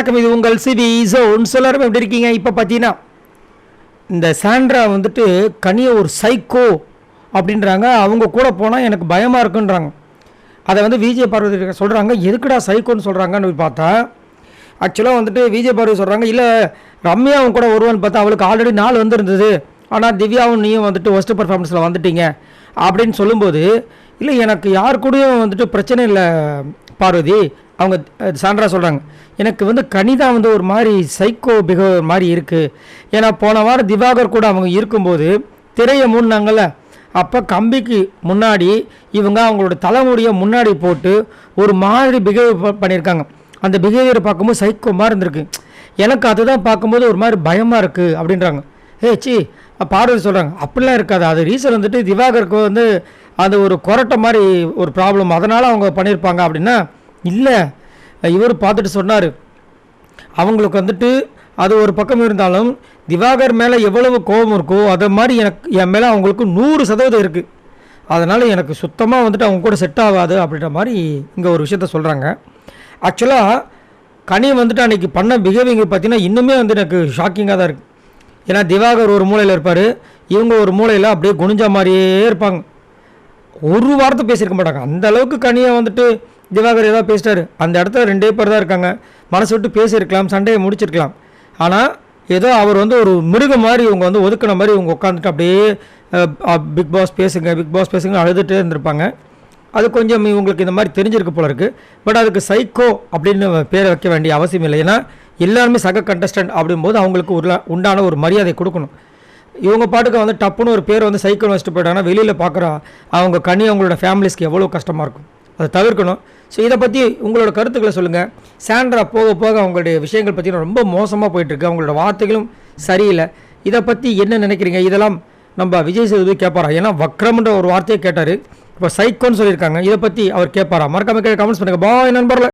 வணக்கம், இது உங்கள் சிவி ஜோன். எல்லாரும் எப்படி இருக்கீங்க? இப்போ பார்த்தீங்கன்னா இந்த சாண்ட்ரா வந்துட்டு கனியை ஒரு சைக்கோ அப்படின்றாங்க. அவங்க கூட போனால் எனக்கு பயமாக இருக்குன்றாங்க. அதை வந்து விஜய் பார்வதி சொல்கிறாங்க. எதுக்குடா சைக்கோன்னு சொல்கிறாங்கன்னு பார்த்தா, ஆக்சுவலாக வந்துட்டு விஜய் பார்வதி சொல்கிறாங்க, இல்லை ரம்யா அவங்க கூட வருவான்னு பார்த்தா அவளுக்கு ஆல்ரெடி 4 வந்துருந்தது, ஆனால் திவ்யாவும் நீயும் வந்துட்டு ஒஸ்ட் பர்ஃபார்மன்ஸில் வந்துட்டீங்க அப்படின்னு சொல்லும்போது, இல்லை எனக்கு யார் கூடயும் வந்துட்டு பிரச்சனை இல்லை பார்வதி. அவங்க சாண்ட்ரா சொல்கிறாங்க, எனக்கு வந்து கனிதா வந்து ஒரு மாதிரி சைக்கோ பிஹேவியர் மாதிரி இருக்குது. ஏன்னா போன வாரம் திவாகர் கூட அவங்க இருக்கும்போது திரையை மூடினாங்கல்ல, அப்போ கம்பிக்கு முன்னாடி இவங்க அவங்களோட தலைமுடியை முன்னாடி போட்டு ஒரு மாதிரி பிஹேவியர் பண்ணியிருக்காங்க. அந்த பிஹேவியரை பார்க்கும்போது சைக்கோ மாதிரி இருந்திருக்கு. எனக்கு அதுதான் பார்க்கும்போது ஒரு மாதிரி பயமாக இருக்குது அப்படின்றாங்க. சி பார்வதி சொல்கிறாங்க, அப்படிலாம் இருக்காது. அது ரீசன் வந்துட்டு திவாகருக்கு வந்து அது ஒரு கொரட்டை மாதிரி ஒரு ப்ராப்ளம், அதனால் அவங்க பண்ணியிருப்பாங்க அப்படின்னா, இல்லை இவர் பார்த்துட்டு சொன்னார், அவங்களுக்கு வந்துட்டு அது ஒரு பக்கம் இருந்தாலும் திவாகர் மேலே எவ்வளவு கோபம் இருக்கோ அதை மாதிரி என் மேலே அவங்களுக்கு 100% இருக்குது. அதனால் எனக்கு சுத்தமாக வந்துட்டு அவங்க கூட செட் ஆகாது அப்படின்ற மாதிரி இங்கே ஒரு விஷயத்த சொல்கிறாங்க. ஆக்சுவலாக கனி வந்துட்டு அன்றைக்கி பண்ண பிஹேவியர் பார்த்தீங்கன்னா இன்னுமே வந்து எனக்கு ஷாக்கிங்காக தான் இருக்குது. ஏன்னா திவாகர் ஒரு மூலையில் இருப்பார், இவங்க ஒரு மூலையில் அப்படியே குனிஞ்ச மாதிரியே இருப்பாங்க. ஒரு வார்த்தை பேசியிருக்க மாட்டாங்க. அந்த அளவுக்கு கனியை வந்துட்டு திவாகர் ஏதாவது பேசிட்டாரு, அந்த இடத்துல 2 பேர் தான் இருக்காங்க, மனசு விட்டு பேசியிருக்கலாம், சண்டையை முடிச்சிருக்கலாம். ஆனால் ஏதோ அவர் வந்து ஒரு மிருகம் மாதிரி இவங்க வந்து ஒதுக்கின மாதிரி இவங்க உட்காந்துட்டு அப்படியே பிக் பாஸ் பேசுங்க அழுதுகிட்டே இருந்திருப்பாங்க. அது கொஞ்சம் இவங்களுக்கு இந்த மாதிரி தெரிஞ்சிருக்கு போல இருக்குது. பட் அதுக்கு சைக்கோ அப்படின்னு பேரை வைக்க வேண்டிய அவசியம் இல்லை. ஏன்னா எல்லாருமே சக கண்டஸ்டன்ட் அப்படிங்கும்போது அவங்களுக்கு உண்டான ஒரு மரியாதை கொடுக்கணும். இவங்க பாட்டுக்கு வந்து டப்புன்னு ஒரு பேர் வந்து சைக்கிள் வச்சுட்டு போயிட்டாங்கன்னா வெளியில் பார்க்குற அவங்க கனி அவங்களோட ஃபேமிலிஸ்க்கு எவ்வளோ கஷ்டமாக இருக்கும். அதை தவிர்க்கணும். ஸோ இதை பற்றி உங்களோட கருத்துக்களை சொல்லுங்கள். சாண்ட்ரா போக போக அவங்களுடைய விஷயங்கள் பற்றினா ரொம்ப மோசமாக போயிட்டுருக்கு, அவங்களோட வார்த்தைகளும் சரியில்லை. இதை பற்றி என்ன நினைக்கிறீங்க? இதெல்லாம் நம்ம விஜய் சேதுபதி கேட்பாரா? ஏன்னா வக்ரம்ன்ற ஒரு வார்த்தையை கேட்டார், இப்போ சைக்கோன்னு சொல்லியிருக்காங்க. இதை பற்றி அவர் கேட்பாரா? மறக்காம கமெண்ட்ஸ் பண்ணுங்கள். பாய் நண்பர்களே.